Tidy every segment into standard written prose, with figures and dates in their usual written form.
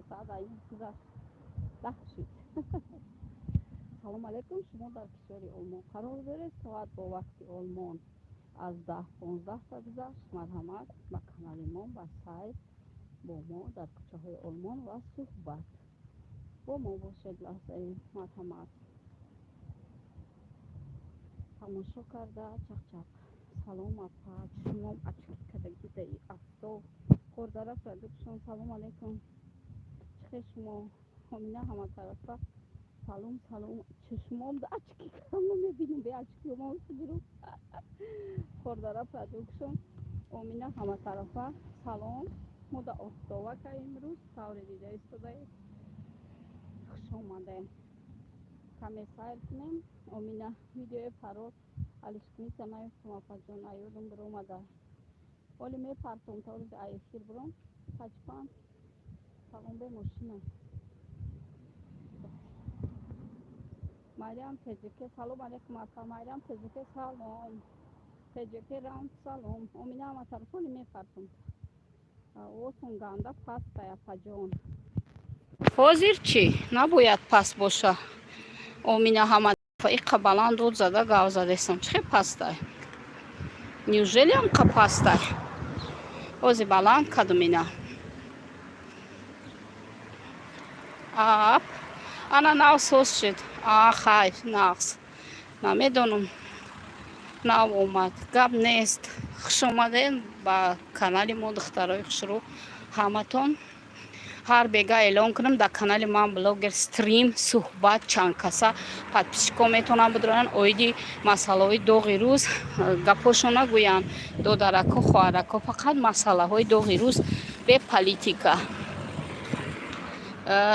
ساعت این گذشت 10 شد. سلام علیکم. شما در کشور آلمان قرار دارید. ساعت با وقت آلمان از 10-15 تا گذشت. مرحمت به کانال ما و سایت با ما در کوچه های آلمان و صحبت با ما باشد. لحظه مرحمت تماشا کرده چک چک سلام اپاد شما اچک کدگی دایی افتو خورداره پردکشون. سلام علیکم. چه شما همینه همه طرفه سلام سلام. چشمام ده اچکی کردم نمیبینیم به اچکی ما برو خورداره پردکشون امینه همه طرفه سلام. ما ده افتوه که امروز تور دیده ایستاده خوش آمده. کمی سیر کنیم. امینه ویدیو فرار الاشکنی که نیفتم اپا جان ایودم برو اومده ولی می پرتم تا روز ایخیر برم پچپن سلام به ماشینه مریم تجکه سلام علیکم اپا مریم تجکه سلام تجکه راند سلام. امینه همه طرفانی می پرتم اوتون گنده پست اپا جان حاضر چی؟ نباید پست باشه. امینه همه فایقه بلند دود زده گاو زده استم چه پسته نیوژلی هم که پسته اوزی بلند کدوم اینا آب انا ناو سوز شد خیر ناقص نمیدونم ناو اومد گب نیست. خوش اومدین با کانال ما دخترای خوش رو همتون. هر بیگه اعلان کنم در کانال من بلاگر استریم صحبت چند کسا подписчик‌ها میتونن بدرن اویدی مسئله های دوغی روز گپاشو نگوین دودرکو خواهرکو فقط مسئله های دوغی روز به پالیتیکا.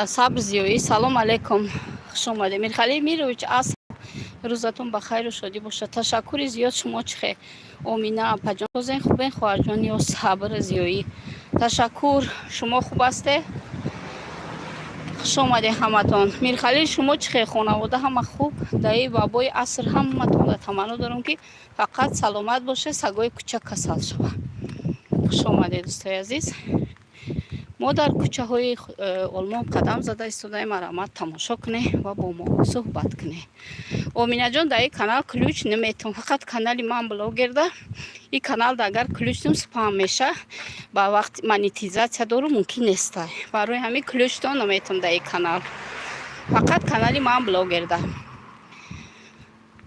صبر زیویی سلام علیکم خوش اومده. میرخلی میرویچ اصل روزتون بخیر و شادی باشه. تشکر زیاد شما چخه امینه اپا جان توزین خوبین خواهر جان یا صبر زیویی تشکر. شما خوب هسته؟ خوش آمده همتون. میرخلیل شما چه خانواده همه خوب؟ دایی بابای عصر همتون را تمنا دارم که فقط سلامت باشه سگای کوچک کسل شوه. خوش آمده دوستای عزیز. ما در کوچه های آلمان قدم زده ایستادیم. مرحمت تماشا کنه و با ما صحبت کنه. امینه جان در این کانال کلوچ نمیتون فقط کانال من بلاگر ده. این کانال اگر کلوچتون سپام میشه با وقت مانیتیزاسیا دارو ممکن نیست. برای همین کلوچتون نمیتون در این کانال فقط کانال من بلاگر ده.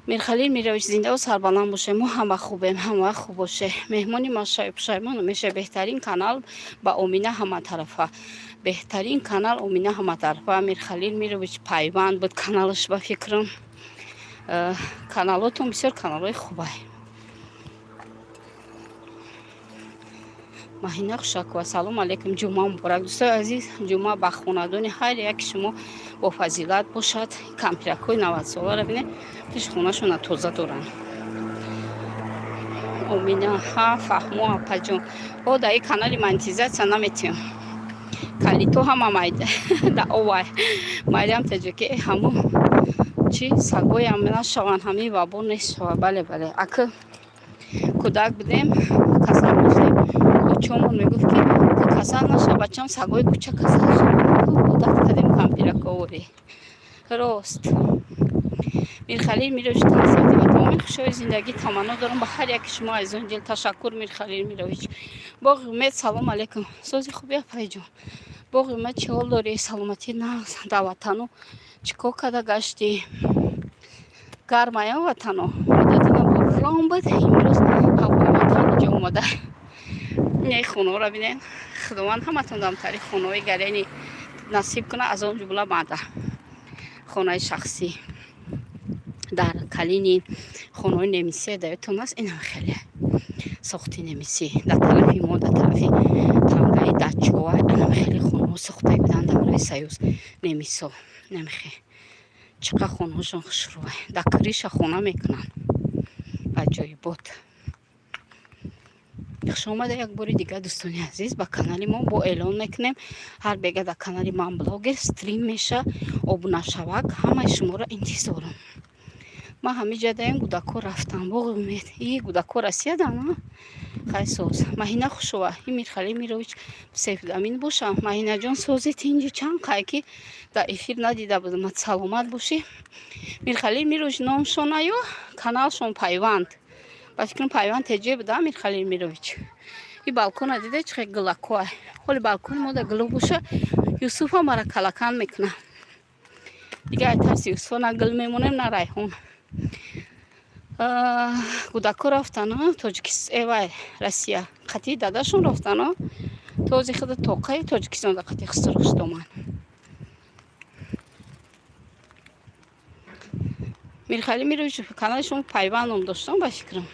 میرخلیل میرویش زنده و سربلند باشه. ما همه خوبیم همه خوب باشه. مهمانی ما شایمان میشه بهترین کانال با امینه همه طرفه بهترین کانال امینه همه طرفه. میرخلیل میرویش پایبند بود کانالش با فکرم. کانالاتون بسیار کانالای خوبه. ماهینه خوشک و سلام علیکم. جمعه مبارک دوستای عزیز. جمعه با خاندان هر یک شما با فضیلت باشد. کمپیرکای 90 ساله را بینه پیش خونهشون تازه دارن. امینه ها فهمو اپا جان او در این کانال مانیتیزاسیا نمیتیم کالیتو هم آمایده در اوای مریم تجکه همو چی سگوی هم نشوان همی وابون نیست شوه. بله بله اکه کودک بودیم کسل میشیم چومون میگفت که کسل نشه بچه هم سگوی کوچه کسل شد کودک کدیم کمپیرکا وری راست. میرخلیل میروش تحصیلاتی و تمام خوشای زندگی تمنا دارم با هر یک شما از اون دل. تشکر میرخلیل میروش. با امید سلام علیکم. سوزی خوبی اپای جان با امید چه حال داری؟ سلامتی نه در وطنو چیکار کرده گشتی؟ گرمه وطنو مدتی نبود بود امروز هوای وطن اینجا اومده. این خونه را بینین خداوند همتون دم تاریخ خونه های گرینی نصیب کنه. از اون جمله ماده خونه شخصی در کلینی خونه نمیسی دایتون است. این هم خیلی ساختی نمیسی در طرفی ما در طرفی تنگای دچوه این هم خیلی خونه ساخته بودن در برای سیوز نمیسا نمیخی چقدر خونه هاشون خوش روه در کریش خونه میکنن عجایی بود. خوش آمده یک باری دیگه دوستان عزیز با کانال ما با اعلان میکنیم هر بگه در کانال من بلاگر استریم میشه ابونه شوک همه شما را انتظارم. ма ҳамиҷа даим гудако рафтам боғи умед и гудако расиядана хайсоз маҳина хушова и Мирхалӣ Мирович псевдомин боша маҳинаҷон созити инҷи чанд қайки дар эфир надида будам саломат бошӣ Мирхалӣ Мирович номшона ё каналшон пайванд ба фикрам пайванд теҷе буда Мирхалӣ Мирович и балкона дида чӣ гилакоа ҳоли балкони мода гило боша Юсуфа мара калакан мекуна дига ай тарси Юсуфа на гил мемонем на райҳон гудако рафтано Тоҷикистон эвай Россия қатии дадашон рафтано този худа тоқаи Тоҷикистон да қатии хистороштоман Мирхалӣ Мирович каналшон пайванд ном доштам ба фикрам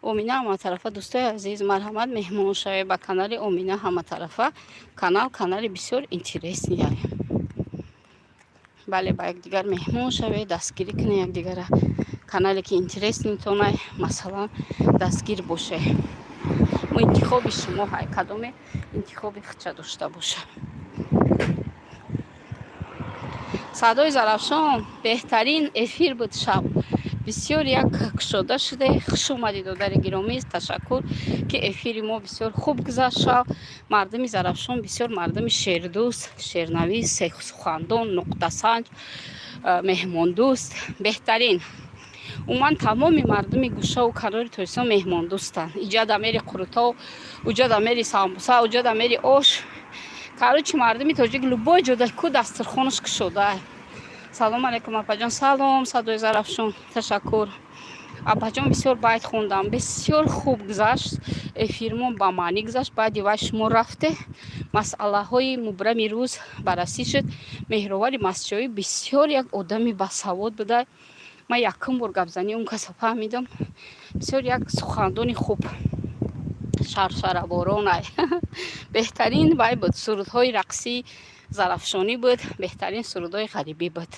Омина ҳаматарафа дӯстои азиз марҳамат меҳмон шавед ба канали Омина ҳаматарафа канали бисёр интересния бале ба якдигар меҳмон шавед дастгирӣ кунед якдигара канале ки интереснитонай масалан дастгир боше мо интихоби шумо ҳай кадоме интихоби худша дошта боша садои зарафшон беҳтарин эфир буд шаб бисёр як кушода шуде хуш омадид додари гиромӣ ташаккур ки эфири мо бисёр хуб гузашт шаб мардуми зарафшон бисёр мардуми шеърдӯст шеърнавис сухандон нуқтасанҷ меҳмондӯст беҳтарин умуман тамоми мардуми гӯшаву канори Тоҷикистон меҳмондӯстанд иҷада мери қурутов уҷада мери самбуса уҷада мери ош короче мардуми тоҷик любой ҷода ку дастурхонаш кушода салом алейкум апаҷон салом садои зарафшон ташаккур апаҷон бисёр байт хондам бисёр хуб гузашт эфирмон ба маънӣ гузашт баъди вай шумо рафте масъалаҳои мубрами рӯз баррасӣ шуд меҳровари масҷоӣ бисёр як одами басавод буда ман якум бор гапзанӣ он каса фаҳмидам бисёр як сухандони хуб шаршараборонай беҳтарин вай буд сурудҳои рақсии зарафшонӣ буд беҳтарин сурудҳои ғарибӣ буд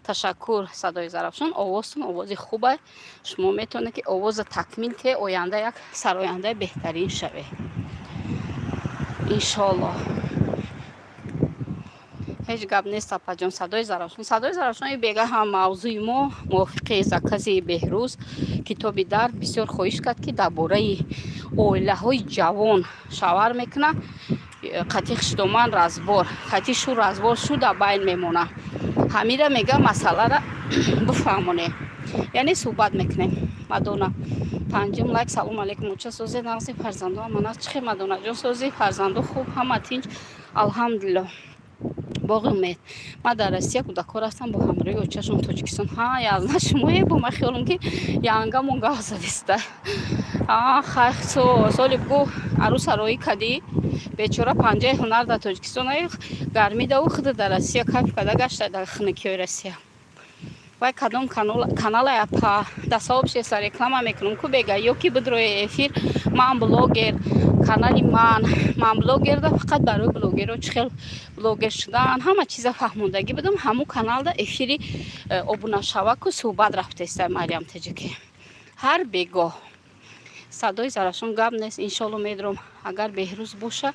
ташаккур садои зарафшон овозтон овози хубай шумо метавонед ки овоза такмил ке оянда як сарояндаи беҳтарин шавед иншоаллоҳ ҳеҷ гап нест апаҷон садои зарафшони бега ҳам мавзӯи мо мувофиқи закази беҳрӯз китоби дард бисёр хоҳиш кард ки дар бораи оилаҳои ҷавон шавар мекунад қатъи хиштоман разбор қатъи шу разбор шуда байн мемона ҳамира мега масъалара бифаҳмонем яъне суҳбат мекунем мадона панҷум лайк салом алейкум уча сози нағзи фарзандо аманат чихе мадонаҷон сози фарзандо хуб ҳама тинҷ алҳамдулиллоҳ боғи умед ман дар Россия кудако растам бо ҳамроҳи очашон Тоҷикистон язна шумое бо ман хиёлам ки янгамон гав зависта хай соли бугу арӯсароӣ кадӣ бечора панҷаи ҳунар дар Тоҷикистон гармида у худ дар Россия кайф када гашта дар хунукиёи Россия вай кадом канала апа да сообщества реклама мекунам ку бега ё ки бидрои эфир ман блогер канали ман блогер да фақат барои блогерҳо чӣ хел блогер шудан ҳама чиза фаҳмондагӣ будам ҳамун канал да эфири обунашаваку суҳбат рафтаистай Мариям таҷики ҳар бегоҳ садои зарафшон гап нест иншоалло медорам агар беҳрӯз боша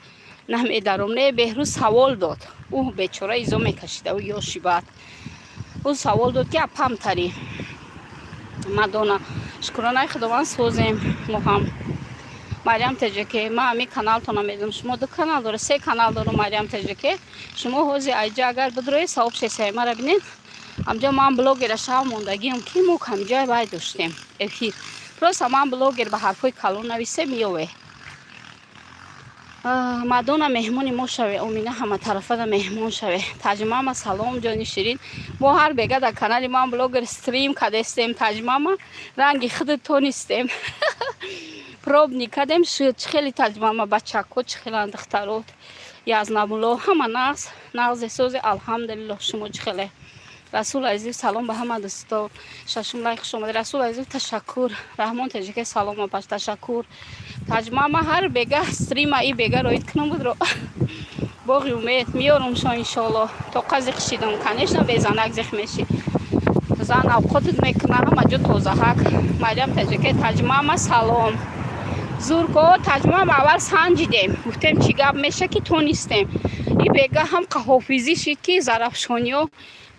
намедаром не беҳрӯз савол дод ӯ бечора изо мекашида ӯ ёши баъд ӯ савол дод ки апамтари мадона шукронаи худованд созем мо ҳам Мариям таҷики ман ҳамин каналтона медонам шумо ду канал дора се канал дорам Мариям таҷики шумо ҳози айҷа агар бидрои сообществои мара бинед ҳамҷа ман блогера шав мондагиам ки мо ҳамҷа вай доштем эфир просто ман блогер ба ҳарфҳои калон нависем ёве мадона меҳмони мо шаве Омина ҳаматарафада меҳмон шаве таҷмама салом ҷони ширин мо ҳар бега дар канали ман блогер стрим кадестем таҷмама ранги худи тонистем пробни кадем шуд чӣ хели таҷмама бачако чӣ хелан духтарот язнамулло ҳама нағзе созе алҳамдулиллоҳ шумо чӣ хеле Расул азиз салом ба ҳама дӯстон шашум лайк хуш омадед Расул азиз ташаккур раҳмон таҷике салом апаш ташаккур таҷмама ҳар бега стрима и бега роид кунам будро боғи умед миёрумшо иншоаллоҳ тоқа зиқшидам конечно безанак зиқ меши зан авқотит мекуна ҳама ҷо тозаҳак Мариям таҷике таҷмама салом зурко таҷмама аввал санҷидем гуфтем чӣ гап меша ки тонистем این بگه هم قهوفیزی شد که زرفشانی ها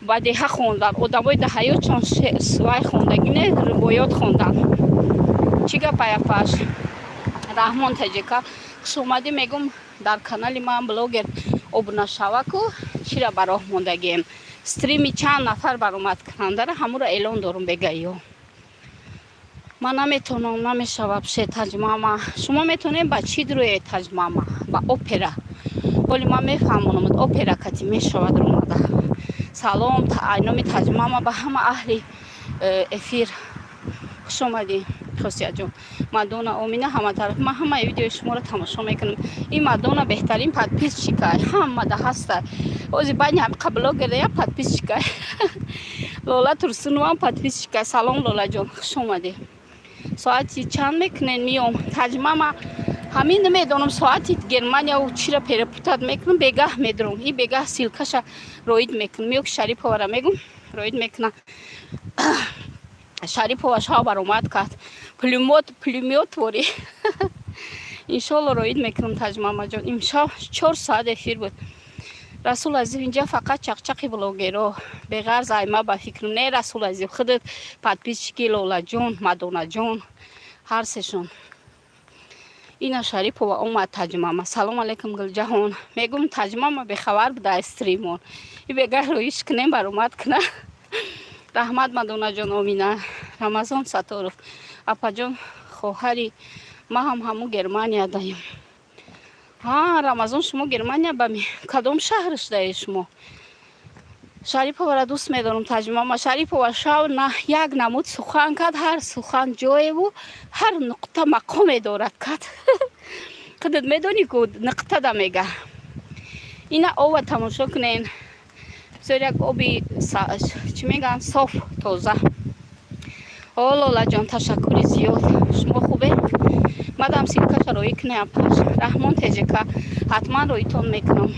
با دیها خوندن آدمای دهیات چون سوای خوندگی نه روایات خوندن چیگه پیافش رحمان تجیکا خوش اومدی میگم در کانال من بلاگر ابنا شوه کو چرا براه موندگیم استریمی چند نفر برآمد کننده را همون را اعلان دارم بگیو من نمیتونم نمیشوم پیش ترجمه شما میتونید با چی روی ترجمه با اپرا ولی من میفهمم اپرا کتی میشود رو ماده سلام اینامی ترجمه با همه اهل افیر خوش اومدین خوشیا جون مادونا امینه همه طرف من همه ویدیو شما رو تماشا میکنم این مادونا بهترین پادپیس چیکای همه ده هست اوزی بانی هم قبلا گرده یا پادپیس چیکای لولا ترسونو هم پادپیس چیکای سلام لولا جون خوش اومدی ساعتی چند میکنین میام ترجمه ما همین نمیدونم ساعتی گرمانیا و چی را پیرپوتاد میکنم بگاه میدرم این بگاه سیلکش روید میکنم میوک شریف وارا میگم روید میکنم شریف و شاه برآمد کرد پلیموت وری انشالله روید میکنم ترجمه ما جان امشب 4 ساعت افیر بود رسول عزیز اینجا فقط چق چقی بلوگرو به غرض ایما با فکر نه رسول عزیز خودت پادپیس کی لولا جون مادونا جون هر سشون اینا شریف و اومد ترجمه ما سلام علیکم گل جهان میگم ترجمه ما به خبر بود استریمون این بگه رویش کنیم برآمد کنه رحمت مادونا جان امینه رمضان ستارف اپا جان خواهری ما هم همو گرمانیا داریم ها رمضان شما گرمانیا بمی کدام شهرش داری شما شریف و دوست میدارم ترجمه ما شریف و شاو نه یک نمود سخن کرد هر سخن جای و هر نقطه مقام دارد کرد خودت میدونی که نقطه دا میگه اینا آب تماشا کنین بسیار یک آبی چی میگن صاف تازه لالا جان تشکر زیاد شما خوبه مادام سیلکش روی کنه پاش رحمان تجیکا حتما رویتون میکنم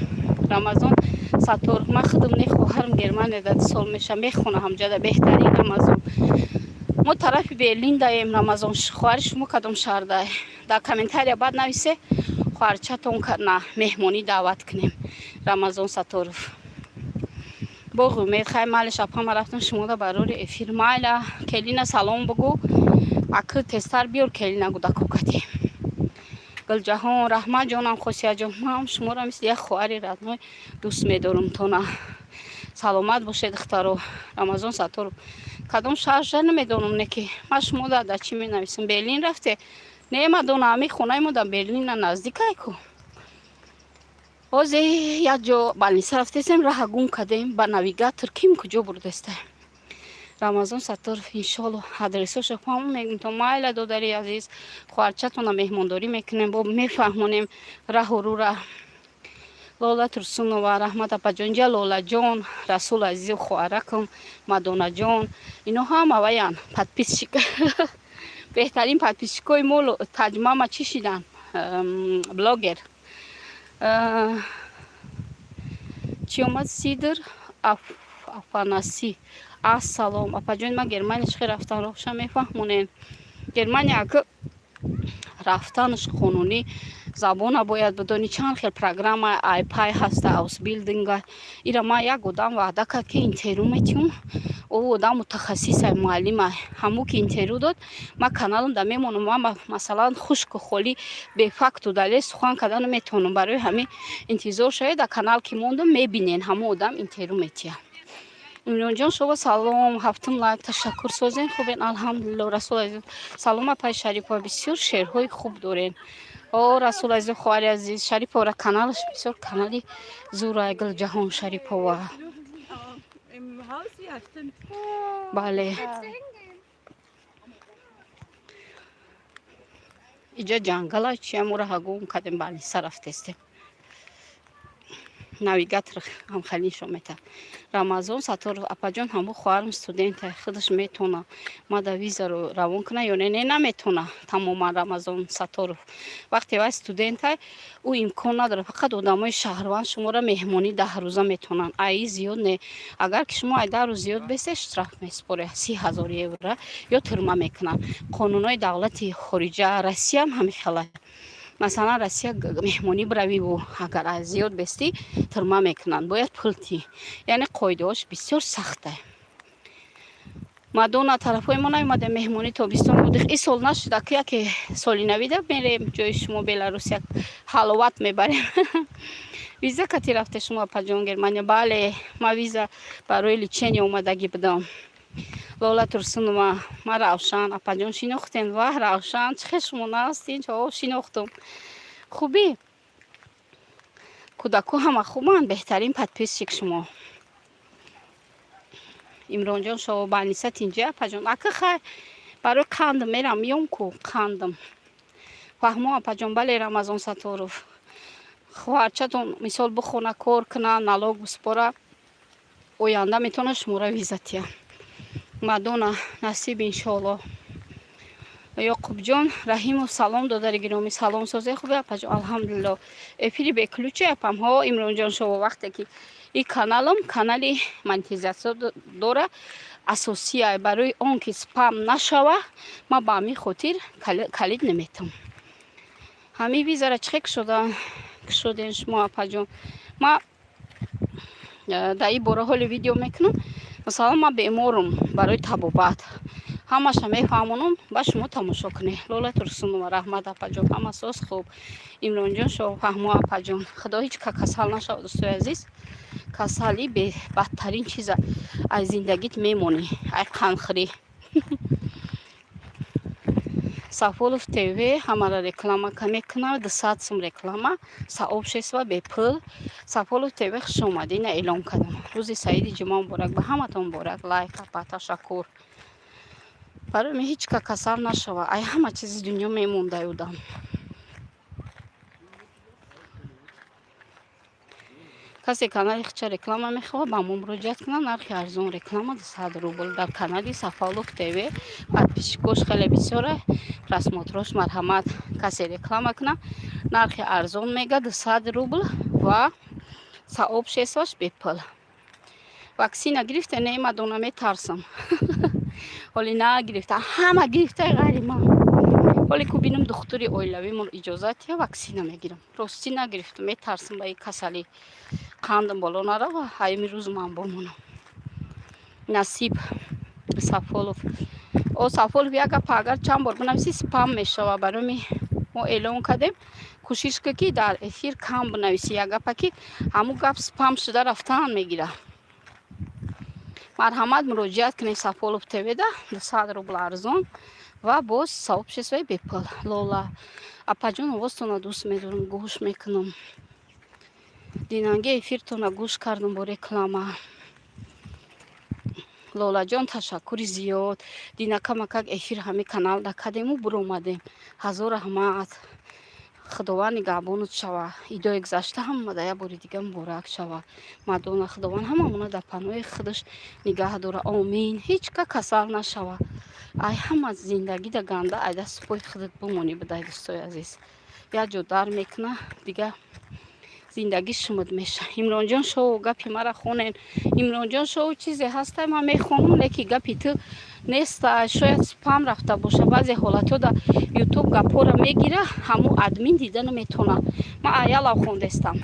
رمضان ساتور ما خودم نه خواهرم گرمانیا ده سال میشه میخونه همجا بهترین رمضان ما طرف برلین دایم رمضان خواهر شما کدام شهر دای در کامنتاری بعد نویسه خواهرچتون نه مهمونی دعوت کنیم رمضان ساتور با امید خیلی مال شب هم رفتم شما دا برای افیر مالا کلینا سلام بگو اکل تستر بیار کلینا گودا کوکتی گل جهان رحمت جانم خوشیا جان هم شما را مثل یک خواهری ردنای دوست میدارم تو نه سلامت باشید اختارو رمضان ساتور کدام شهر نمیدونم نکی ما شما دا چی می نویسم برلین رفته نه مادونا همی خونه ما دا برلین نزدیک ایکو اوزی یک جا بالنیسه رفتیم راه گم کردیم با نویگاتور کیم کجا بردسته رمضان ساتور انشالله آدرسش فهم میگم تو مایل دادری عزیز خواهرچتون مهمانداری میکنیم با میفهمونیم راه رو را لولا ترسونو و رحمت اپا جونجا لولا جون رسول عزیز خواهرکم مادونا جون اینو هم اویان پادپیس شک بهترین پادپیس کوی مولو ترجمه ما چی شدن بلاگر چی اومد سیدر افاناسی السلام اپا جون ما گرمانیا چخی رفتن روشن میفهمونین گرمانیا که رفتنش قانونی زبان باید بدونی چند خیلی پروگرام آی پای هسته اوس بیلدینگ ایرا ما یک آدم وعده کرد که اینترو میتیم او آدم متخصص معلم همو که اینترو داد ما کانالم دا میمونم ما مثلا خشک و خالی به فکت و دلیل سخن کردن میتونم برای همین انتظار شاید در کانال که موندم میبینین همو آدم اینترو میتیم میلیون جان شما سلام هفتم لایک تشکر سازین خوبین الحمدلله رسول عزیز سلام پای شریف و بسیار شعرهای خوب دارین او رسول عزیز خواهر عزیز شریف و کانالش بسیار کانالی زورا گل جهان شریف و بله اینجا جنگل چی هم را هگون کدیم بلی رفته استیم نویگاتور هم خیلی شمیته رمضان ساتور اپا جان همو خواهرم استودنت خودش میتونه ما دا ویزا رو روان کنه یا نه نمیتونه تماما رمضان ساتور وقتی وای استودنت او امکان نداره فقط آدمای شهروند شما را مهمانی 10 روزه میتونن ای زیاد نه اگر که شما ای 10 روز زیاد بس اشتراک میسپره 30,000 یورو یا ترمه میکنن قانونای دولت خارجه روسیه هم همین خلا масалан Россия меҳмонӣ биравиву агар аз зиёд бестӣ турма мекунанд, бояд пул тӣ, яъне қоидаҳош бисёр сахта. мадона тарафҳои мо наомадем меҳмонӣ тобистон будих. Ин сол нашуда ки яке соли навида мерем ҷои шумо Беларус як ҳаловат мебарем. виза кати рафте шумо апаҷон Германия? Бале, ман виза барои лечение омадагӣ будам. Лола Турсунова, ман Равшан. Апаҷон шинохтем? Ва Равшан, чихел шумо настин? Чао, шинохтум. хубӣ? кӯдаку ҳама хубанд? беҳтарин подписчик шумо. имронҷон шово баниса тинҷа апаҷон. Ака хай барои қандам мерам ёмку қандам. фаҳмо апаҷон? Бале Рамазон Саторов. хоҳарчатон мисол бихона, кор куна, налог биспора, оянда метавона шумора виза тия. мадона насиб иншоалло. ёқубҷон Раҳимов салом додари гиромӣ. салом созе хубе апаҷон? алҳамдулилло. эфири беключи апамҳо. имронҷон шово вақте ки ин каналам канали монетизатсия дора, асосия барои он ки спам нашава, ма ба ҳамин хотир калид наметам. ҳамин визара чихе кушоден шумо апаҷон? ма дар ин бора ҳоли видео мекунам. масалан ман беморам барои табобат, ҳамаша мефаҳмонам, ба шумо тамошо кунед. лола Турсунова, раҳмат апаҷон. ҳама соз хуб. имронҷон шово фаҳмо апаҷон. худо ҳеҷ касал нашавад дӯстои азиз. касали бадтарин чиза аз зиндагит мемонӣ. ай қанхӯрӣ. Сафолов ТВ ҳамара реклама мекунад. 200 сум реклама, сообщество бепул. Сафолов ТВ хуш омадӣ. ина эълон кардам. рӯзи саиди ҷумъа муборак. ба ҳаматон муборак. лайк апа, ташаккур. барои мен ҳеҷ касал нашава. ай ҳама чизи дунё мемонда ёдам. касе канали хича реклама мехоҳад ба мо муроҷиат кунад. нархи арзон реклама 200 рубл дар канали Сафолов ТВ. подписчикош хеле бисёра, просмотрош марҳамат. касе реклама кунад нархи арзон мега 200 рубл ва сообществош бепул. ваксина гирифте? Не, мадона метарсам. ҳоли на гирифта, ҳама гирифтаи ғайри ман. ҳоле ку бинам духтури оилавимон иҷозат я ваксина мегирам. рости нагирифтам, метарсам ба ин касали қандам боло нарава. ҳамин рӯз ман бомонам. насиб Сафолов. Сафолов як гапа агар чанд бор бинависӣ спам мешава. барои мо эълон кардем кӯшиш кӣ ки дар эфир кам бинависӣ. як гапа ки ҳамун гап спам шуда рафтаан мегира. марҳамат муроҷиат кунед Сафолов ТВ да 200 рубл арзон ва боз сообществои бепул. лола апаҷон овозтона дӯст медорам, гӯш мекунам. динанги эфиртона гӯш кардам бо реклама. лолаҷон ташаккури зиёд. динака макак эфир ҳами канал дакадему буромадем. ҳазор раҳмат. худованд нигаҳбонат шава. идои гузашта ҳамада як бори дига муборак шава. мадона худованд ҳамамона дар паноҳи худаш нигаҳ дора. омин. ҳеҷ касал нашава. ай ҳама зиндагӣ да ганда ай дасти пои худат бимонӣ бидай дӯстои азиз. як ҷо дар мекуна дига зиндагӣ шумуд меша. имронҷон шоу гапи мара хонен. имронҷон шоу чизе ҳастай ман мехонам, леки гапи ту неста. шояд спам рафта боша. баъзе ҳолатҳо да ютуб гапҳора мегира, ҳамун админ дида наметавона. ман аялам хондестам.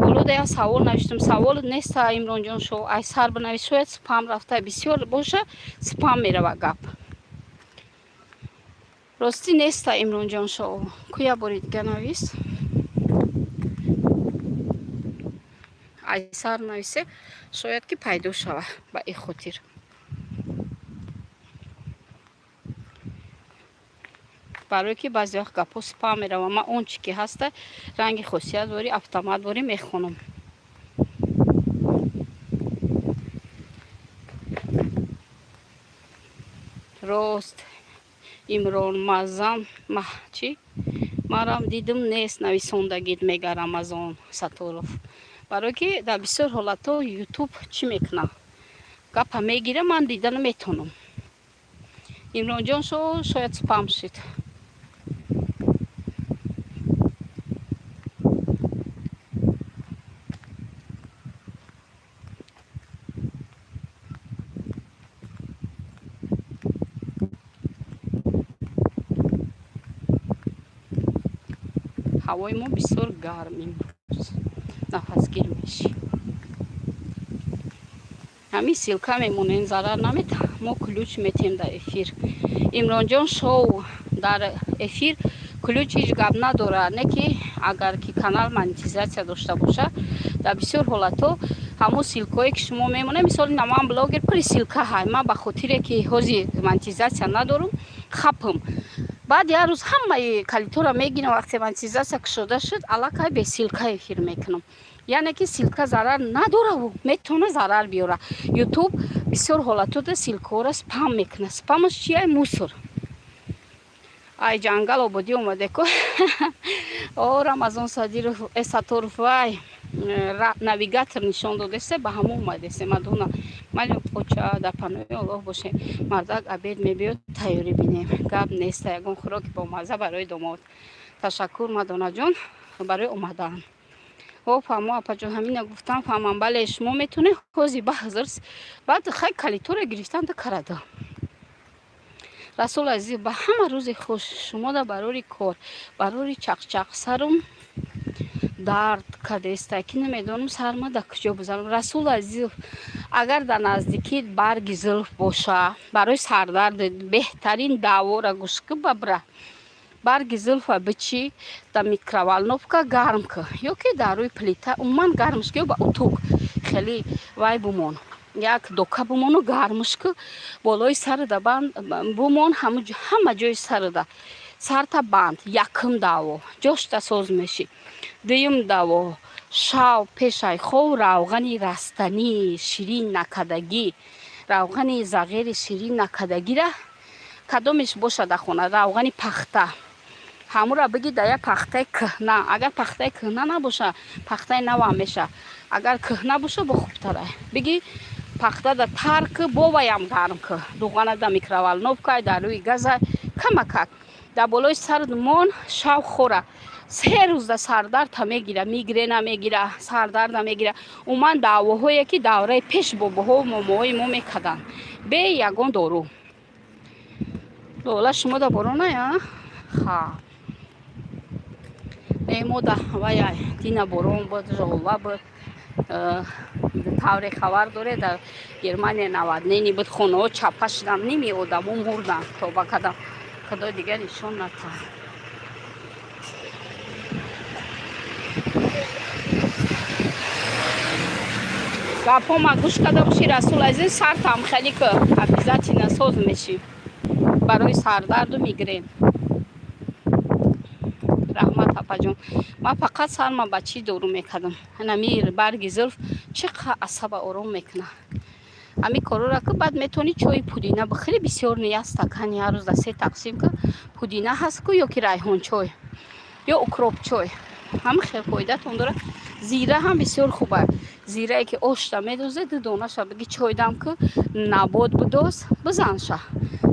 болода як савол навиштам. савол неста имронҷон шоу. ай сар бинавис. шояд спам рафта бисёр боша, спам мерава гап. рости неста имронҷон шоу. ку як бори дига навис. ай сар нависе шояд ки пайдо шава ба ин хотир. барое ки баъзе вақт гапҳо спам мерава. ман он чи ки ҳаста ранги хосият бори автомат бори мехонам. рост имрон мазам чи марам дидам нест нависондагид мега Рамазон Саторов. барое ки дар бисёр ҳолатҳо ютуб чӣ мекуна, гапа мегира, ман дида наметавонам. имронҷон шояд спам шид. ҳавои мо бисёр гарм имрӯз, нафасгир мешӣ. ҳамин силка мемонем, зарар намета. Мо ключ метем дар эфир. Имронҷон шоу дар эфир ключ ҳеҷ гап надорад, не ки агар ки канал монетизатсия дошта боша, дар бисёр ҳолатҳо ҳамон силкое ки шумо мемонед, мисоли наван блогер пури силка ҳай, ман ба хотире ки ҳози монетизатсия надорам хапам. баъд як рӯз ҳамаи калитора мегирам, вақте монетизатсия кушода шуд, аллакай бе силка эфир мекунам. яъне ки силка зарар надораву метавона зарар биёра. ютуб бисёр ҳолатода силкаҳоро спам мекунад. Спамаш чияй? Мусор. ай ҷангал ободӣ омадеку. о Рамазон Садиров Саторов вай навигатор нишон додесе, ба ҳамон омадесе. мадона майли поча дар паноҳи Аллоҳ боше. мардак абед мебиёд, тайёрӣ бинем. гап неста, ягон хӯроки бомазза барои домод. ташаккур мадонаҷон барои омадан. фаҳмо апаҷон ҳамина гуфтам, фаҳмам. бале шумо метавонед ҳози баъзр баъд хай калитора гирифтан да карада. расул азиз, ба ҳама рӯзи хуш. шумода барори кор, барори чақчақ сарум дард кадеста, ки намедонам сарма да куҷо бизанам. расул азиз, агар дар наздикит барги зулф боша, барои сардард беҳтарин давора гӯш ки бабра барги зулфа бичи, дар микроволновка гарм ки, ё ки дар рӯи плита умуман гармш ки, ё ба утук хеле вай бумон, як дока бумону гармш ки, болои сарда банд бумон, ҳама ҷои сарда сарта банд. якум даво ҷошта соз мешӣ. дуюм даво шав пешай хов равғани растанӣ ширин накадагӣ, равғани зағири ширин накадагира кадомеш боша дар хона? равғани пахта. ҳамура биги дар як пахтаи кӯҳна. агар пахтаи кӯҳна набоша, пахтаи навам меша. агар кӯҳна боша бо хубтара биги пахта да тар ки, бо ваям гарм ки, дуғана да микроволновка дар рӯи газа камакак дар болои сард мон. шав хора 3 рӯз да сардарда мегира, мигрена мегира, сардарда мегира. уман даъвоҳое ки давраи пеш бобоҳо момоҳои мо мекарданд бе ягон дору. лола шумо да бороная? ха мода ваяй дина борон буд, жолва буд. тавре хабар доред дар германия наводнение буд, хонаҳо чапа шуданд, ними одамо мурданд. то ба кадам худо дигар нишон натад. гапҳома гӯш карда бошӣ. расул азиз, сартам хеле ки обязательно соз мешӣ барои сардарду мигрен. раҳмат апаҷон. ман фақат сарма ба чӣ дору мекардам. нами барги зулф чӣ қадр асаба ором мекунад. ҳамин корора ки баъд метавонӣ чойи пудина бихӯрӣ. бисёр ния стакани ҳар рӯз да 3 тақсим ки пудина ҳаст ку, ё ки райҳончой ё укропчой, ҳама хел фоидатон дорад. зира ҳам бисёр хуба. зирае ки ошта медозе, ду донаша биги чой дам ки набод будоз бизанша.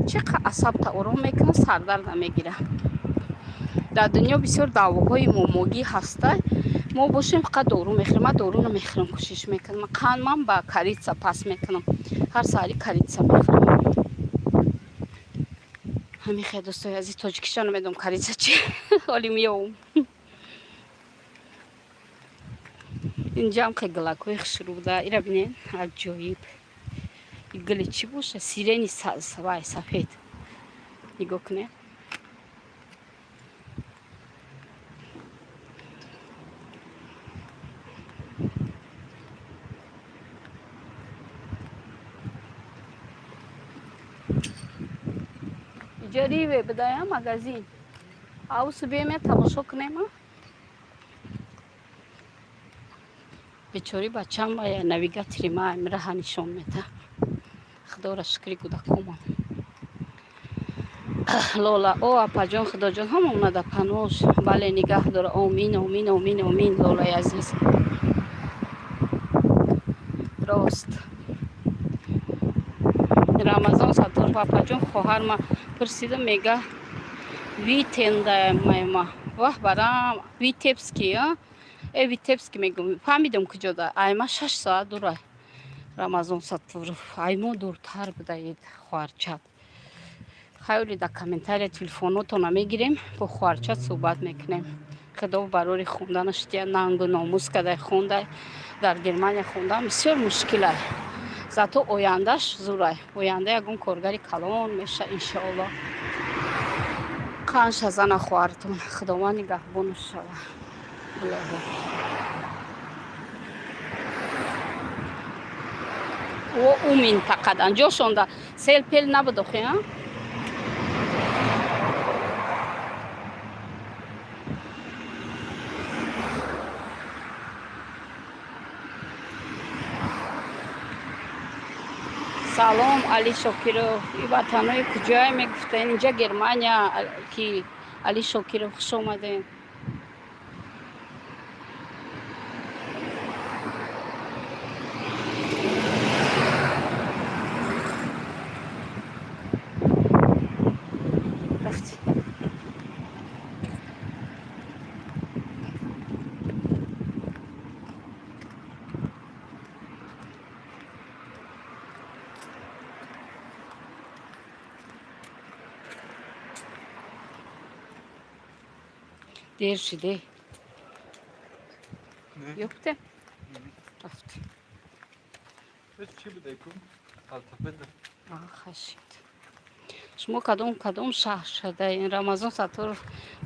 чӣ қадр асабта ором мекунад, сардарда мегира. дар дунё бисёр давоҳои момогӣ ҳаста. мо бошем фақат дору мехӯрем. ман дору намехӯрам, кӯшиш мекунам. ман ба корица пас мекунам. ҳар саҳари корица мехӯрам. ҳамин хел дӯстои азиз, тоҷикиша намедонам корица чи ҳоли миёвум. инҷам хел гилакҳои хушрӯ буда. ира бинед, аҷоиб. гили чӣ боша? сирени вай сафед. нигоҳ кунед. иҷориве бидая магазин. авсу бием тамошо кунем. бечори бачам ва навигатори ма раҳа нишон мета. худора шукри кӯдакомам. лола о апаҷон, худоҷон ҳама омада панош. бале нигаҳ дора. омин омин омин омин. лолаи азиз, рост рамазон Саторов апаҷон хоҳар ма пурсида мега витендамайма ваҳ барам витебский витебский мегум фаҳмидам куҷода. айма 6 соат дура. рамазон Саторов аймо дуртар будаед. хоҳарчат хайли да комментария телефонотона мегирем, бо хоҳарчат суҳбат мекунем. خدا برای خوندنش دیگه ننگ و ناموس کده خونده در گرمانیا خوندن بسیار مشکله зато ояндаш зурай оянда ягон коргари калон меша иншоалло қанша зана хоҳартон худованд нигаҳбонаш шава у минтақадан ҷошонда сел пел набудохе салом али шокиров и ватанои куҷое мегуфтаен инҷа германия ки али шокиров хуш омадем دیر شده یفته رفت چی بوده کن؟ التفت خشید شما کدوم شهر شده این رمضان سطور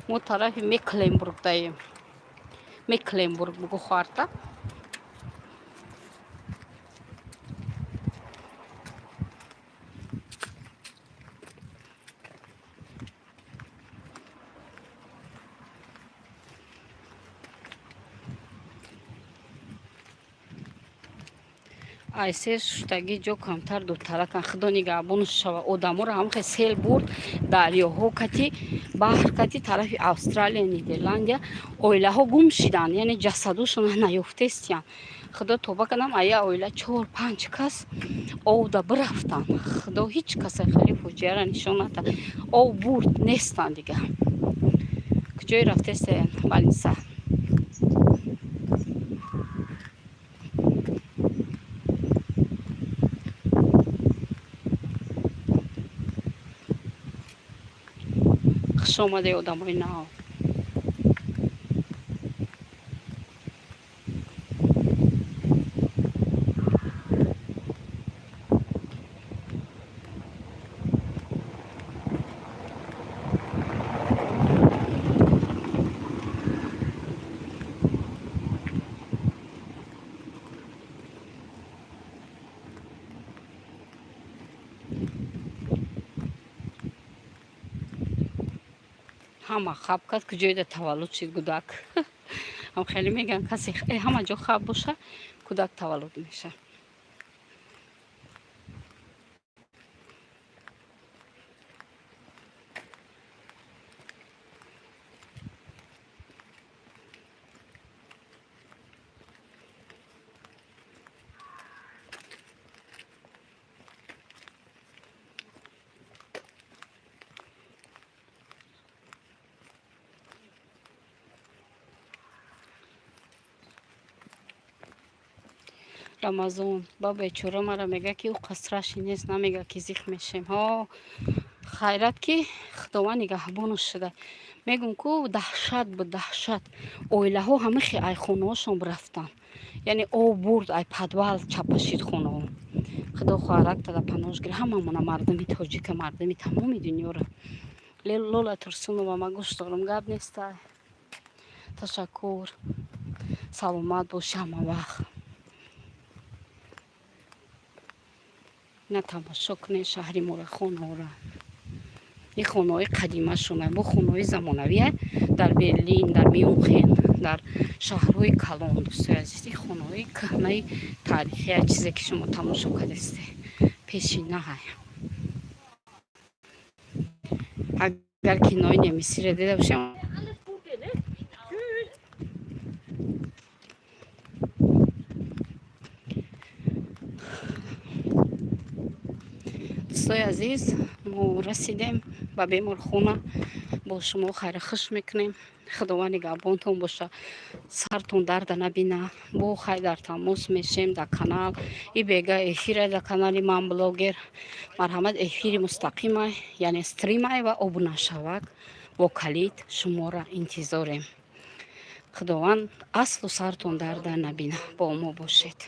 ما طرف میکلنبورگ داییم میکلنبورگ بگو خوارده айсе шуштагӣ ҷо камтар дуртаракан худо нигаҳбонаш шава одаморо ҳамахе сел бурд дарёҳо кати баҳр кати тарафи австралия нидерландия оилаҳо гум шиданд яъне ҷасадошон наёфтестиян худо тоба канам ая оила 4-5 кас овда бирафтанд худо ҳеҷ касе хеле фоҷиара нишон нада ов бурд нестанд дига куҷое рафтестен балиса خوش آمده آدمای نو ҳама хаб кад куҷоида таваллуд шид кӯдак ҳам хеле меган касе ҳама ҷо хаб боша кӯдак таваллуд меша рамазон ба бечора мара мега ки ӯ қасраши нест намега ки зих мешем ҳо хайрат ки худованд нигаҳбонаш шуда мегӯм ку даҳшат буд даҳшат оилаҳо ҳамахи ай хонаҳошон бирафтанд яъне об бурд ай падвал чапашид хонаҳо худо хоҳарак дада паноҳш гир ҳамамона мардами тоҷика мардами тамоми дунёро лола турсунова ма гӯш дорам гап нестай ташаккур саломат боши ҳама вақт на тамошо кунед шаҳри мора хонаҳоро ин хонаҳои қадимашона бо хонаҳои замонавия дар берлин дар мюнхен дар шаҳрҳои калон дӯстои азиз ин хонаҳои кӯҳнаи таърихия чизе ки шумо тамошо кардесте пешинаҳай агар кинои немисиро дида бошем дӯстои азиз мо расидем ба беморхона бо шумо хайрухуш мекунем худованд нигаҳбонтон боша сартон дарда набина бо хай дар тамос мешем дар канал и бега эфира дар канали ман блогер марҳамат эфири мустақимай яъне стримай ва обунашавак бо калид шуморо интизорем худованд аслу сартон дарда набина. Бо мо бошед.